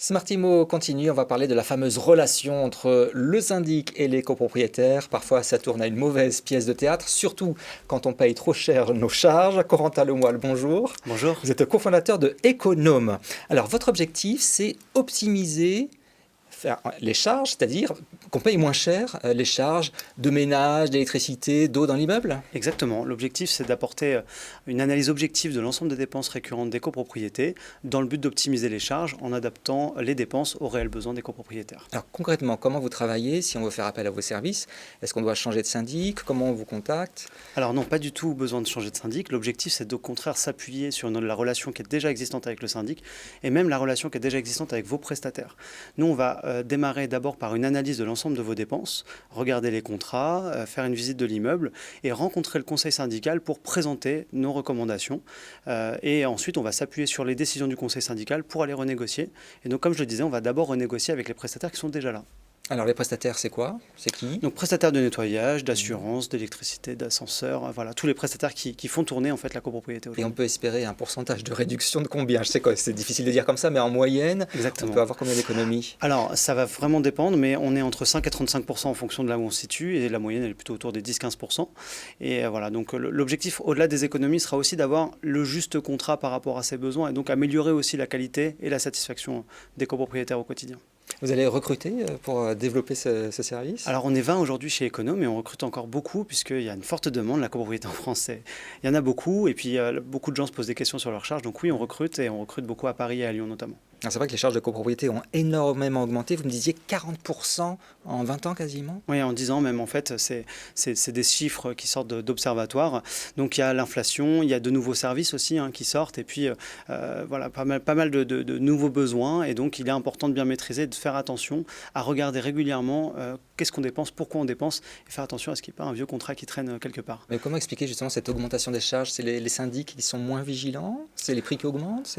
Smartimo continue, on va parler de la fameuse relation entre le syndic et les copropriétaires. Parfois, ça tourne à une mauvaise pièce de théâtre, surtout quand on paye trop cher nos charges. Corentin Lemoyle, bonjour. Bonjour. Vous êtes cofondateur de Econome. Alors, votre objectif, c'est optimiser les charges, c'est-à-dire qu'on paye moins cher les charges de ménage, d'électricité, d'eau dans l'immeuble? Exactement. L'objectif, c'est d'apporter une analyse objective de l'ensemble des dépenses récurrentes des copropriétés dans le but d'optimiser les charges en adaptant les dépenses aux réels besoins des copropriétaires. Alors concrètement, comment vous travaillez si on veut faire appel à vos services? Est-ce qu'on doit changer de syndic? Comment on vous contacte? Alors non, pas du tout besoin de changer de syndic. L'objectif, c'est au contraire s'appuyer sur la relation qui est déjà existante avec le syndic et même la relation qui est déjà existante avec vos prestataires. Nous, on va démarrer d'abord par une analyse de l'ensemble de vos dépenses, regarder les contrats, faire une visite de l'immeuble et rencontrer le conseil syndical pour présenter nos recommandations. Et ensuite, on va s'appuyer sur les décisions du conseil syndical pour aller renégocier. Et donc, comme je le disais, on va d'abord renégocier avec les prestataires qui sont déjà là. Alors les prestataires, c'est quoi? C'est qui? Donc prestataires de nettoyage, d'assurance, d'électricité, d'ascenseur, voilà, tous les prestataires qui font tourner en fait la copropriété Et aujourd'hui. on peut espérer un pourcentage de réduction de combien? Je sais que c'est difficile de dire comme ça, mais en moyenne, Exactement. on peut avoir combien d'économies? Alors ça va vraiment dépendre, mais on est entre 5 et 35% en fonction de là où on se situe, et la moyenne elle est plutôt autour des 10-15%. Et voilà, donc l'objectif au-delà des économies sera aussi d'avoir le juste contrat par rapport à ses besoins, et donc améliorer aussi la qualité et la satisfaction des copropriétaires au quotidien. Vous allez recruter pour développer ce service? Alors on est 20 aujourd'hui chez Econome et on recrute encore beaucoup puisqu'il y a une forte demande. La copropriété en France, il y en a beaucoup et puis beaucoup de gens se posent des questions sur leurs charges. Donc oui, on recrute et on recrute beaucoup à Paris et à Lyon notamment. C'est vrai que les charges de copropriété ont énormément augmenté. Vous me disiez 40% en 20 ans quasiment? Oui, en 10 ans même, en fait, c'est des chiffres qui sortent d'observatoires. Donc il y a l'inflation, il y a de nouveaux services aussi qui sortent et puis voilà, pas mal de nouveaux besoins. Et donc il est important de bien maîtriser, de faire attention à regarder régulièrement qu'est-ce qu'on dépense, pourquoi on dépense et faire attention à ce qu'il n'y ait pas un vieux contrat qui traîne quelque part. Mais comment expliquer justement cette augmentation des charges? C'est les syndics qui sont moins vigilants? C'est les prix qui augmentent?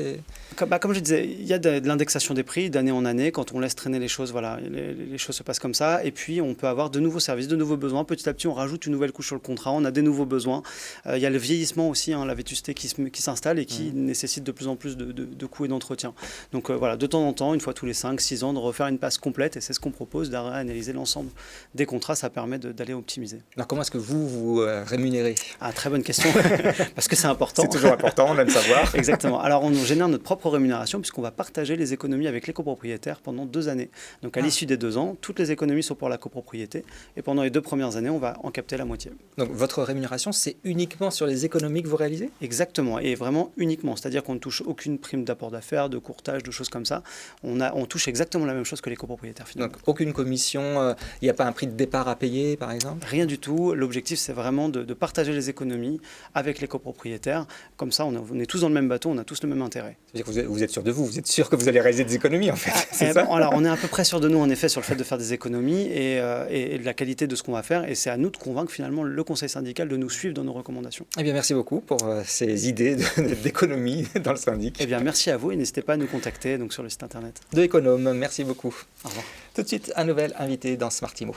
Comme je disais, il y a de l'indexation des prix d'année en année. Quand on laisse traîner les choses, voilà, les choses se passent comme ça. Et puis, on peut avoir de nouveaux services, de nouveaux besoins. Petit à petit, on rajoute une nouvelle couche sur le contrat. On a des nouveaux besoins. Il y a le vieillissement aussi, la vétusté qui s'installe et qui nécessite de plus en plus de coûts et d'entretien. Donc voilà, de temps en temps, une fois tous les 5-6 ans, de refaire une passe complète. Et c'est ce qu'on propose, d'analyser l'ensemble des contrats. Ça permet d'aller optimiser. Alors comment est-ce que vous rémunérez? Ah, très bonne question, parce que c'est important. C'est toujours important, on aime savoir. Exactement. Alors, on génère notre propre rémunération puisqu'on va partager les économies avec les copropriétaires pendant 2 années. Donc, à l'issue des 2 ans, toutes les économies sont pour la copropriété et pendant les 2 premières années, on va en capter la moitié. Donc, votre rémunération, c'est uniquement sur les économies que vous réalisez? Exactement, et vraiment uniquement. C'est-à-dire qu'on ne touche aucune prime d'apport d'affaires, de courtage, de choses comme ça. On touche exactement la même chose que les copropriétaires finalement. Donc, aucune commission, il n'y a pas un prix de départ à payer, par exemple? Rien du tout. L'objectif, c'est vraiment de partager les économies avec les copropriétaires. Comme ça, on est tous dans le même bateau, on a tous le même intérêt. C'est-à-dire que vous êtes sûr de vous êtes sûr que vous allez réaliser des économies, en fait. C'est ça? Bon, alors, on est à peu près sûr de nous, en effet, sur le fait de faire des économies et de la qualité de ce qu'on va faire. Et c'est à nous de convaincre finalement le conseil syndical de nous suivre dans nos recommandations. Eh bien, merci beaucoup pour ces idées d'économie dans le syndic. Eh bien, merci à vous et n'hésitez pas à nous contacter donc, sur le site internet. De Econome, merci beaucoup. Au revoir. Tout de suite, un nouvel invité dans Smartimo.